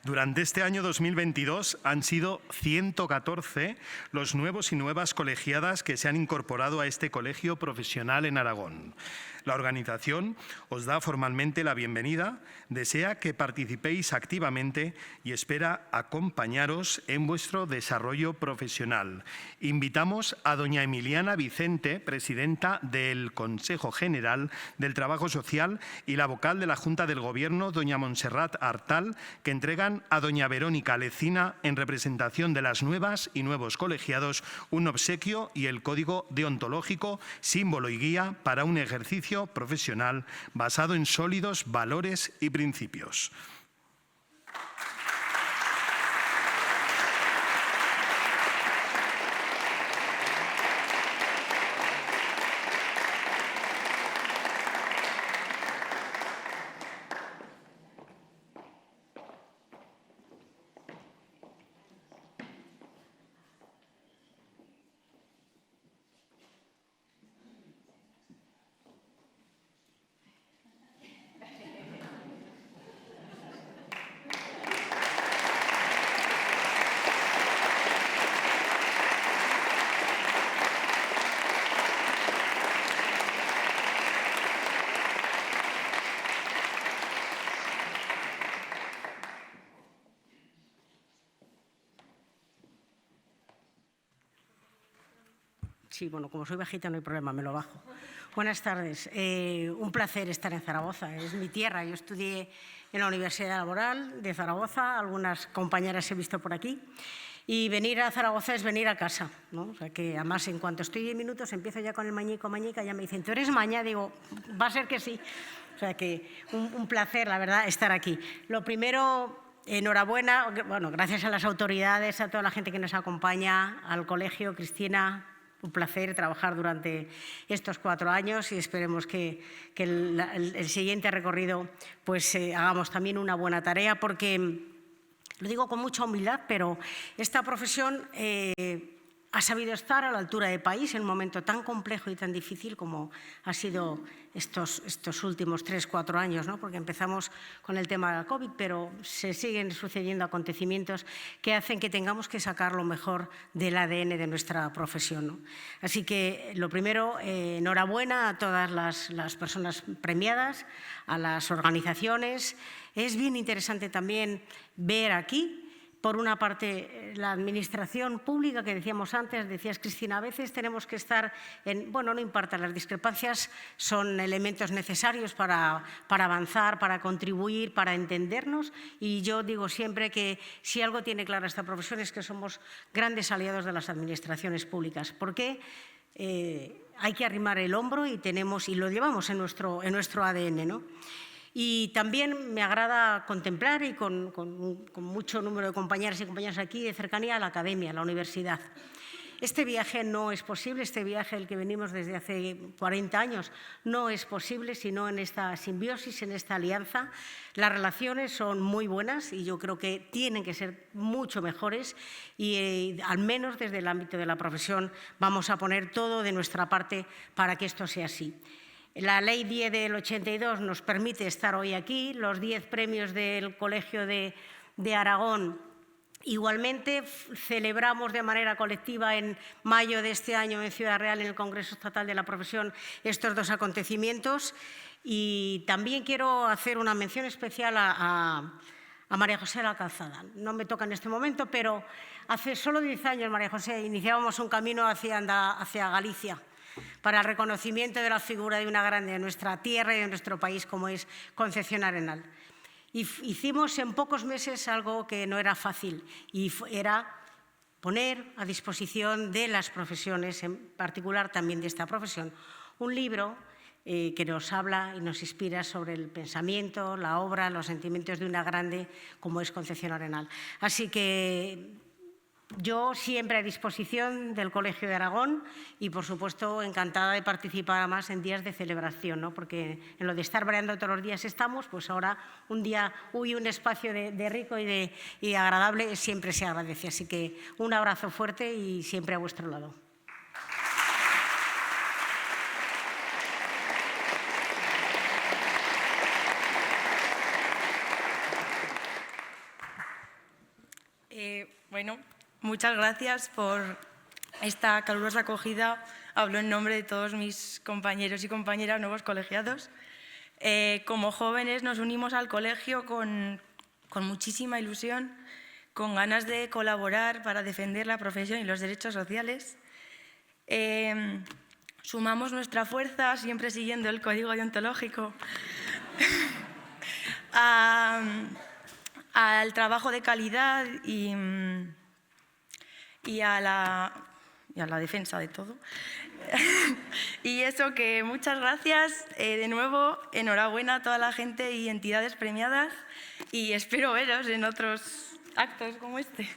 Durante este año 2022 han sido 114 los nuevos y nuevas colegiadas que se han incorporado a este colegio profesional en Aragón. La organización os da formalmente la bienvenida, desea que participéis activamente y espera acompañaros en vuestro desarrollo profesional. Invitamos a doña Emiliana Vicente, presidenta del Consejo General del Trabajo Social, y la vocal de la Junta del Gobierno, doña Montserrat Artal, que entregan a doña Verónica Lecina, en representación de las nuevas y nuevos colegiados, un obsequio y el código deontológico, símbolo y guía para un ejercicio profesional basado en sólidos valores y principios. Sí, bueno, como soy bajita no hay problema, me lo bajo. Buenas tardes. Un placer estar en Zaragoza, es mi tierra. Yo estudié en la Universidad Laboral de Zaragoza, algunas compañeras he visto por aquí, y venir a Zaragoza es venir a casa, ¿no? O sea que además en cuanto estoy 10 minutos empiezo ya con el mañica, ya me dicen, ¿tú eres maña? Digo, va a ser que sí. O sea que un placer, la verdad, estar aquí. Lo primero, enhorabuena, bueno, gracias a las autoridades, a toda la gente que nos acompaña, al colegio, Cristina. Un placer trabajar durante estos 4 años y esperemos que el siguiente recorrido pues hagamos también una buena tarea, porque lo digo con mucha humildad, pero esta profesión ha sabido estar a la altura del país en un momento tan complejo y tan difícil como ha sido estos últimos 3-4 años, ¿no? Porque empezamos con el tema de la COVID, pero se siguen sucediendo acontecimientos que hacen que tengamos que sacar lo mejor del ADN de nuestra profesión, ¿no? Así que, lo primero, enhorabuena a todas las personas premiadas, a las organizaciones. Es bien interesante también ver aquí, por una parte, la administración pública que decíamos antes, decías Cristina, a veces tenemos que estar en… Bueno, no importa, las discrepancias son elementos necesarios para avanzar, para contribuir, para entendernos, y yo digo siempre que si algo tiene clara esta profesión es que somos grandes aliados de las administraciones públicas, porque hay que arrimar el hombro y lo llevamos en nuestro ADN, ¿no? Y también me agrada contemplar, y con mucho número de compañeras y compañeros aquí, de cercanía a la academia, a la universidad. Este viaje no es posible, este viaje del que venimos desde hace 40 años, no es posible sino en esta simbiosis, en esta alianza. Las relaciones son muy buenas y yo creo que tienen que ser mucho mejores y al menos desde el ámbito de la profesión vamos a poner todo de nuestra parte para que esto sea así. La Ley 10 del 82 nos permite estar hoy aquí, los 10 premios del Colegio de Aragón. Igualmente, celebramos de manera colectiva en mayo de este año en Ciudad Real, en el Congreso Estatal de la Profesión, estos 2 acontecimientos. Y también quiero hacer una mención especial a María José La Calzada. No me toca en este momento, pero hace solo 10 años, María José, iniciábamos un camino hacia Galicia, para el reconocimiento de la figura de una grande de nuestra tierra y de nuestro país como es Concepción Arenal. Hicimos en pocos meses algo que no era fácil y era poner a disposición de las profesiones, en particular también de esta profesión, un libro que nos habla y nos inspira sobre el pensamiento, la obra, los sentimientos de una grande como es Concepción Arenal. Así que yo siempre a disposición del Colegio de Aragón y, por supuesto, encantada de participar más en días de celebración, ¿no? Porque en lo de estar variando todos los días estamos, pues ahora un día, un espacio de rico y agradable siempre se agradece. Así que un abrazo fuerte y siempre a vuestro lado. Bueno, muchas gracias por esta calurosa acogida. Hablo en nombre de todos mis compañeros y compañeras nuevos colegiados. Como jóvenes nos unimos al colegio con muchísima ilusión, con ganas de colaborar para defender la profesión y los derechos sociales. Sumamos nuestra fuerza, siempre siguiendo el código deontológico, al trabajo de calidad y a la defensa de todo. Y eso, que muchas gracias. De nuevo, enhorabuena a toda la gente y entidades premiadas y espero veros en otros actos como este.